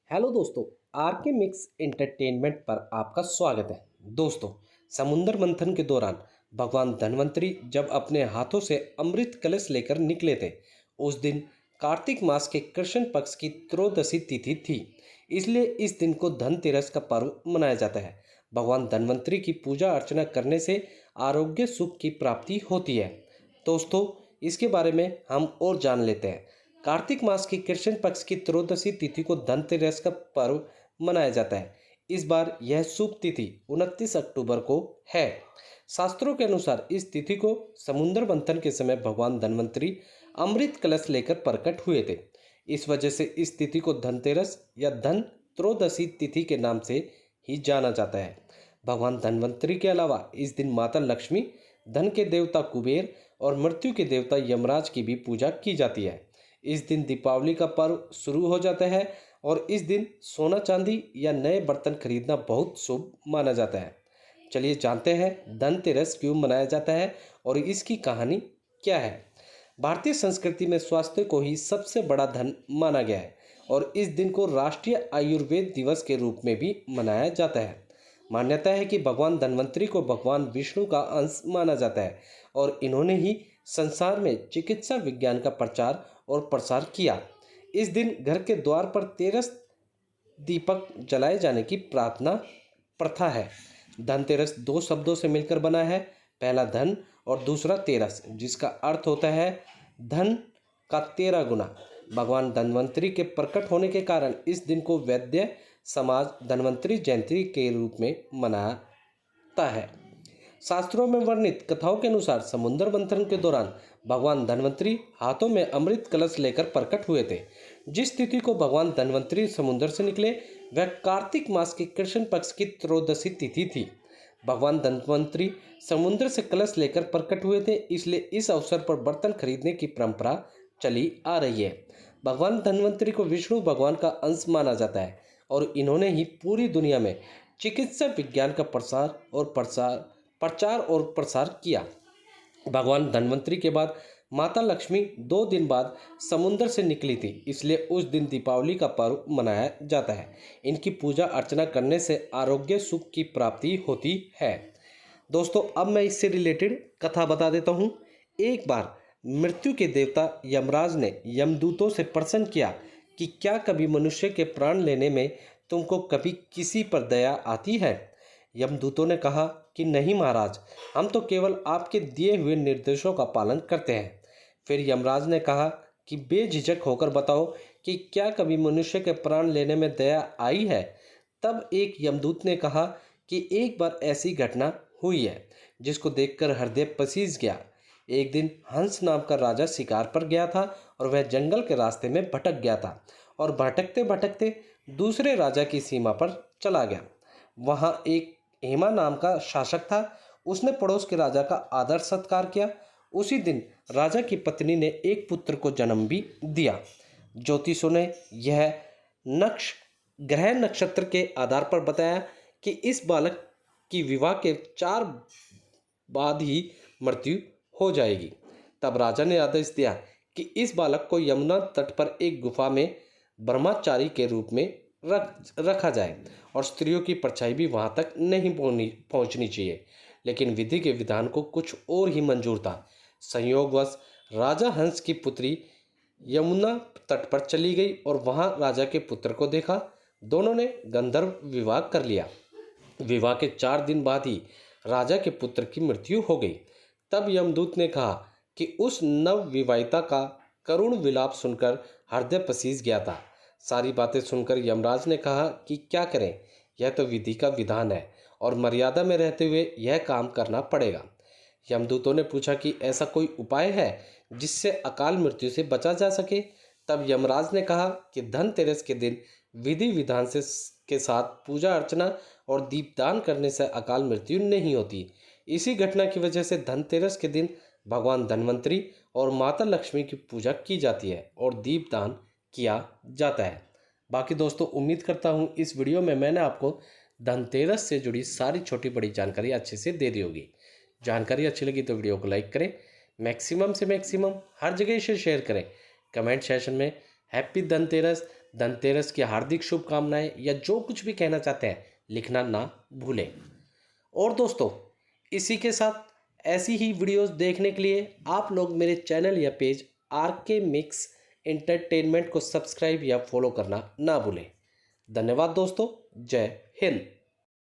Hello दोस्तों, are के mix entertainment पर आपका स्वागत है। दोस्तों, समुद्र मंथन के दौरान भगवान धन्वंतरी जब अपने हाथों से अमृत कलश लेकर निकले थे, उस दिन कार्तिक मास के कृष्ण पक्ष की त्रयोदशी तिथि थी। इसलिए इस दिन को धनतेरस का पर्व मनाया जाता है। भगवान धन्वंतरी की पूजा अर्चना करने से आरोग्य सुख की प्राप्ति होती है। दोस्तों, इसके बारे में हम और जान लेते हैं। कार्तिक मास की कृष्ण पक्ष की त्रयोदशी तिथि को धनतेरस का पर्व मनाया जाता है। इस बार यह शुभ तिथि 29 अक्टूबर को है। शास्त्रों के अनुसार इस तिथि को समुद्र मंथन के समय भगवान धन्वंतरी अमृत कलश लेकर प्रकट हुए थे। इस वजह से इस तिथि को धनतेरस या धन त्रयोदशी तिथि के नाम से ही जाना जाता है। भगवान धन्वंतरी के अलावा इस दिन माता लक्ष्मी, धन के देवता कुबेर और मृत्यु के देवता यमराज की भी पूजा की जाती है। इस दिन दीपावली का पर्व शुरू हो जाता है और इस दिन सोना चांदी या नए बर्तन खरीदना बहुत शुभ माना जाता है। चलिए जानते हैं धनतेरस क्यों मनाया जाता है और इसकी कहानी क्या है। भारतीय संस्कृति में स्वास्थ्य को ही सबसे बड़ा धन माना गया है और इस दिन को राष्ट्रीय आयुर्वेद दिवस के रूप में भी मनाया जाता है। मान्यता है कि भगवान धन्वंतरी को भगवान विष्णु का अंश माना जाता है और इन्होंने ही संसार में चिकित्सा विज्ञान का प्रचार और प्रसार किया। इस दिन घर के द्वार पर तेरस दीपक जलाए जाने की प्रार्थना प्रथा है। धनतेरस दो शब्दों से मिलकर बना है, पहला धन और दूसरा तेरस, जिसका अर्थ होता है धन का 13 गुना। भगवान धन्वंतरी के प्रकट होने के कारण इस दिन को वैद्य समाज धन्वंतरी जयंती के रूप में मनाता है। शास्त्रों में वर्णित कथाओं के अनुसार समुद्र मंथन के दौरान भगवान धन्वंतरी हाथों में अमृत कलश लेकर प्रकट हुए थे। जिस तिथि को भगवान धन्वंतरी समुद्र से निकले वह कार्तिक मास की कृष्ण पक्ष की त्रयोदशी तिथि थी। भगवान धन्वंतरी समुद्र से कलश लेकर प्रकट हुए थे, इसलिए इस अवसर पर बर्तन खरीदने की परंपरा चली आ रही है। भगवान धन्वंतरी को विष्णु भगवान का अंश माना जाता है और इन्होंने ही पूरी दुनिया में चिकित्सा विज्ञान का प्रचार और प्रसार किया। भगवान धन्वंतरी के बाद माता लक्ष्मी 2 दिन बाद समुद्र से निकली थी, इसलिए उस दिन दीपावली का पर्व मनाया जाता है। इनकी पूजा अर्चना करने से आरोग्य सुख की प्राप्ति होती है। दोस्तों, अब मैं इससे रिलेटेड कथा बता देता हूँ। एक बार मृत्यु के देवता यमराज ने यमदूतों से प्रश्न किया कि क्या कभी मनुष्य के प्राण लेने में तुमको कभी किसी पर दया आती है। यमदूतों ने कहा कि नहीं महाराज, हम तो केवल आपके दिए हुए निर्देशों का पालन करते हैं। फिर यमराज ने कहा कि बेझिझक होकर बताओ कि क्या कभी मनुष्य के प्राण लेने में दया आई है। तब एक यमदूत ने कहा कि एक बार ऐसी घटना हुई है जिसको देखकर हृदय पसीज गया। एक दिन हंस नाम का राजा शिकार पर गया था और वह जंगल के रास्ते में भटक गया था और भटकते भटकते दूसरे राजा की सीमा पर चला गया। वहाँ एक हेमा नाम का शासक था। उसने पड़ोस के राजा का आदर सत्कार किया। उसी दिन राजा की पत्नी ने एक पुत्र को जन्म भी दिया। ज्योतिषों ने यह नक्ष ग्रह नक्षत्र के आधार पर बताया कि इस बालक की विवाह के 4 बाद ही मृत्यु हो जाएगी। तब राजा ने आदेश दिया कि इस बालक को यमुना तट पर एक गुफा में ब्रह्मचारी के रूप में रखा जाए और स्त्रियों की परछाई भी वहां तक नहीं पहुंचनी चाहिए। लेकिन विधि के विधान को कुछ और ही मंजूर था। संयोगवश राजा हंस की पुत्री यमुना तट पर चली गई और वहां राजा के पुत्र को देखा। दोनों ने गंधर्व विवाह कर लिया। विवाह के 4 दिन बाद ही राजा के पुत्र की मृत्यु हो गई। तब यमदूत ने कहा कि उस नव विवाहिता का करुण विलाप सुनकर हृदय पसीज गया था। सारी बातें सुनकर यमराज ने कहा कि क्या करें, यह तो विधि का विधान है और मर्यादा में रहते हुए यह काम करना पड़ेगा। यमदूतों ने पूछा कि ऐसा कोई उपाय है जिससे अकाल मृत्यु से बचा जा सके। तब यमराज ने कहा कि धनतेरस के दिन विधि विधान से के साथ पूजा अर्चना और दीपदान करने से अकाल मृत्यु नहीं होती। इसी घटना की वजह से धनतेरस के दिन भगवान धन्वंतरी और माता लक्ष्मी की पूजा की जाती है और दीपदान किया जाता है। बाकी दोस्तों, उम्मीद करता हूँ इस वीडियो में मैंने आपको धनतेरस से जुड़ी सारी छोटी बड़ी जानकारी अच्छे से दे दी होगी। जानकारी अच्छी लगी तो वीडियो को लाइक करें, मैक्सिमम से मैक्सिमम हर जगह इसे शेयर करें। कमेंट सेशन में हैप्पी धनतेरस, धनतेरस की हार्दिक शुभकामनाएं या जो कुछ भी कहना चाहते हैं लिखना ना भूलें। और दोस्तों, इसी के साथ ऐसी ही वीडियोस देखने के लिए आप लोग मेरे चैनल या पेज RK मिक्स एंटरटेनमेंट को सब्सक्राइब या फॉलो करना ना भूलें। धन्यवाद दोस्तों। जय हिंद।